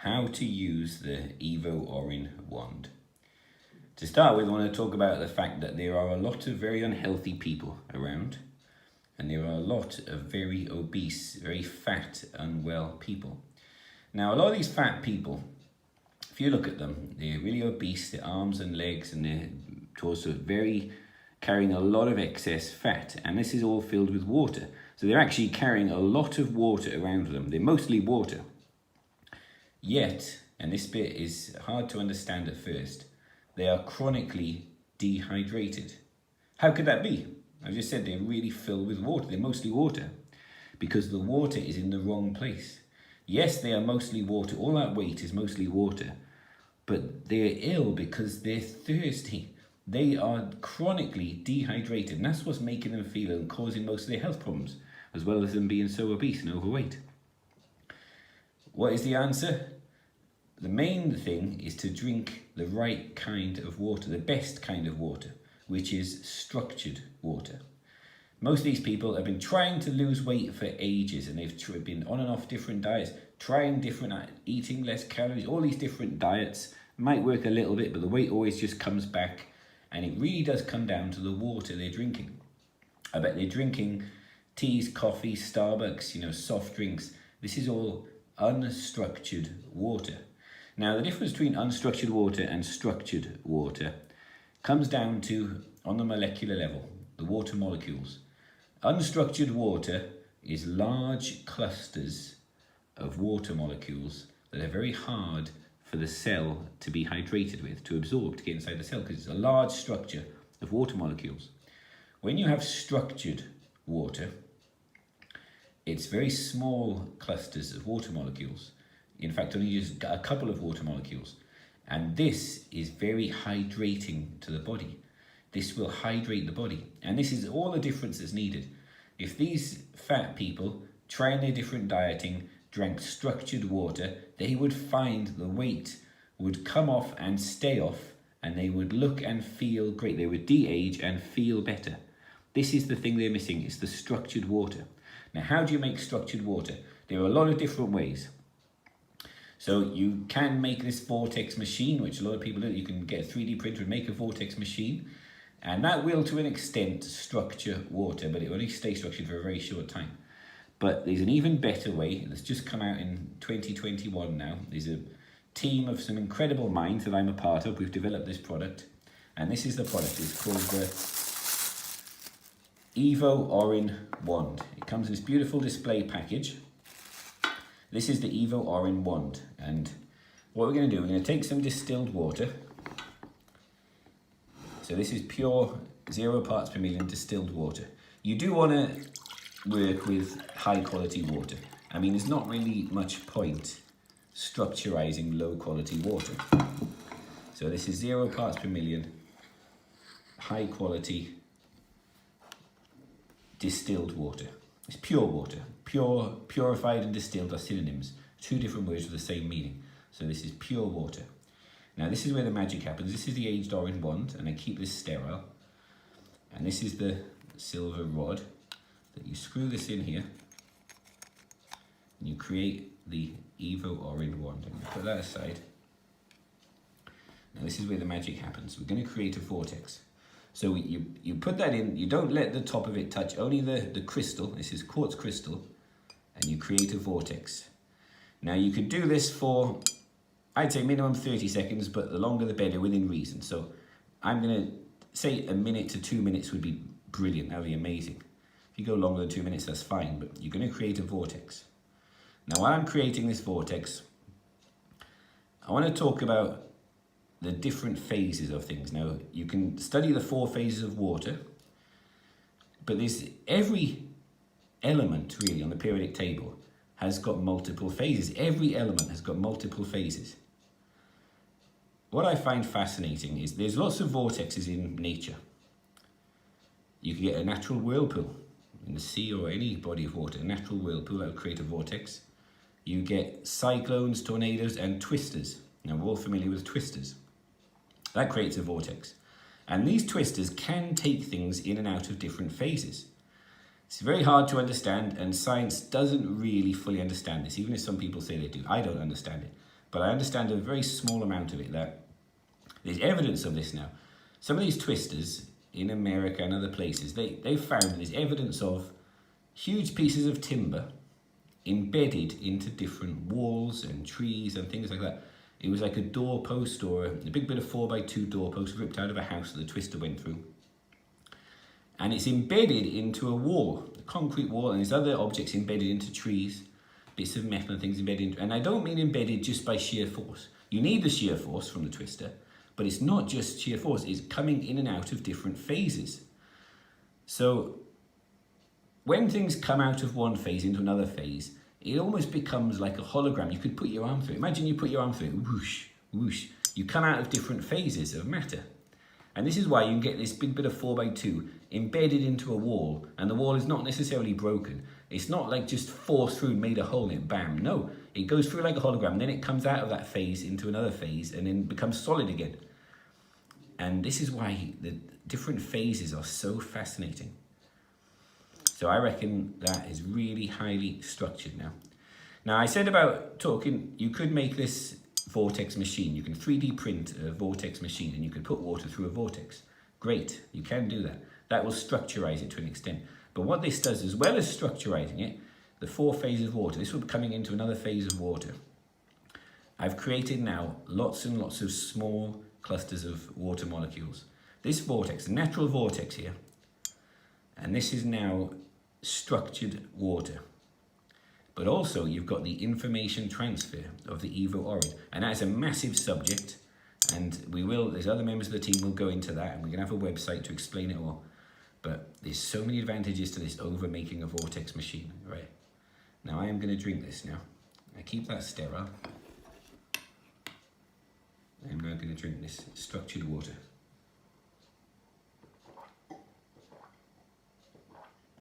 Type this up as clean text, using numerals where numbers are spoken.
how to use the Evo Orin Wand. To start with, I want to talk about the fact that there are a lot of very unhealthy people around, and there are a lot of very obese, very fat, unwell people. Now, a lot of these fat people, if you look at them, they're really obese, their arms and legs and their torso carrying a lot of excess fat, and this is all filled with water. So they're actually carrying a lot of water around them. They're mostly water. Yet, and this bit is hard to understand at first, they are chronically dehydrated. How could that be? I just said they're really filled with water. They're mostly water because the water is in the wrong place. Yes, they are mostly water. All that weight is mostly water, but they're ill because they're thirsty. They are chronically dehydrated, and that's what's making them feel and causing most of their health problems, as well as them being so obese and overweight. What is the answer? The main thing is to drink the right kind of water, the best kind of water, which is structured water. Most of these people have been trying to lose weight for ages, and they've been on and off different diets, trying different, eating less calories, all these different diets. Might work a little bit, but the weight always just comes back, and it really does come down to the water they're drinking. I bet they're drinking teas, coffee, Starbucks, soft drinks. This is all unstructured water. Now, the difference between unstructured water and structured water comes down to, on the molecular level, the water molecules. Unstructured water is large clusters of water molecules that are very hard for the cell to be hydrated with, to absorb, to get inside the cell, because it's a large structure of water molecules. When you have structured water, it's very small clusters of water molecules. In fact, only just a couple of water molecules. And this is very hydrating to the body. This will hydrate the body. And this is all the difference that's needed. If these fat people, trying their different dieting, drank structured water, they would find the weight would come off and stay off, and they would look and feel great. They would de-age and feel better. This is the thing they're missing. It's the structured water. Now, how do you make structured water? There are a lot of different ways. So you can make this vortex machine, which a lot of people do. You can get a 3D printer and make a vortex machine, and that will, to an extent, structure water, but it will only stay structured for a very short time. But there's an even better way that's just come out in 2021 now. There's a team of some incredible minds that I'm a part of. We've developed this product, and this is the product. It's called the Evo Orin Wand. It comes in this beautiful display package. This is the Evo Orin Wand, and what we're going to do, we're going to take some distilled water. So this is pure 0 parts per million distilled water. You do want to work with high quality water. I mean, there's not really much point structurizing low quality water. So this is 0 parts per million, high quality distilled water. It's pure water. Pure, purified and distilled are synonyms. Two different words with the same meaning. So this is pure water. Now this is where the magic happens. This is the aged Orin Wand, and I keep this sterile. And this is the silver rod that you screw this in here, and you create the Evo Orin Wand. I'm going to put that aside. Now this is where the magic happens. We're going to create a vortex. So you put that in, you don't let the top of it touch, only the crystal. This is quartz crystal, and you create a vortex. Now you could do this for, I'd say minimum 30 seconds, but the longer the better within reason. So I'm going to say a minute to 2 minutes would be brilliant. That would be amazing. If you go longer than 2 minutes, that's fine, but you're going to create a vortex. Now while I'm creating this vortex, I want to talk about the different phases of things. Now, you can study the 4 phases of water, but every element really on the periodic table has got multiple phases. Every element has got multiple phases. What I find fascinating is there's lots of vortexes in nature. You can get a natural whirlpool in the sea or any body of water, a natural whirlpool that will create a vortex. You get cyclones, tornadoes, and twisters. Now, we're all familiar with twisters. That creates a vortex. And these twisters can take things in and out of different phases. It's very hard to understand, and science doesn't really fully understand this, even if some people say they do. I don't understand it. but I understand a very small amount of it. That there's evidence of this now. Some of these twisters in America and other places, they've found that there's evidence of huge pieces of timber embedded into different walls and trees and things like that. It was like a doorpost or a big bit of 4x2 doorpost ripped out of a house that the twister went through. And it's embedded into a wall, a concrete wall, and there's other objects embedded into trees, bits of metal and things embedded. And I don't mean embedded just by sheer force. You need the sheer force from the twister, but it's not just sheer force, it's coming in and out of different phases. So when things come out of one phase into another phase, it almost becomes like a hologram. You could put your arm through it. Imagine you put your arm through it, whoosh, whoosh. You come out of different phases of matter. And this is why you can get this big bit of 4x2 embedded into a wall, and the wall is not necessarily broken. It's not like just forced through, made a hole in it, bam. No, it goes through like a hologram, then it comes out of that phase into another phase and then becomes solid again. And this is why the different phases are so fascinating. So I reckon that is really highly structured now. Now I said about talking, you could make this vortex machine. You can 3D print a vortex machine and you can put water through a vortex. Great, you can do that. That will structurize it to an extent. But what this does, as well as structurizing it, the 4 phases of water, this will be coming into another phase of water. I've created now lots and lots of small clusters of water molecules. This vortex, the natural vortex here, and this is now structured water. But also you've got the information transfer of the Evo Orin, and that's a massive subject, and there's other members of the team will go into that, and we're gonna have a website to explain it all. But there's so many advantages to this over making a vortex machine, right? Now I am gonna drink this now. I keep that sterile. I'm now gonna drink this structured water.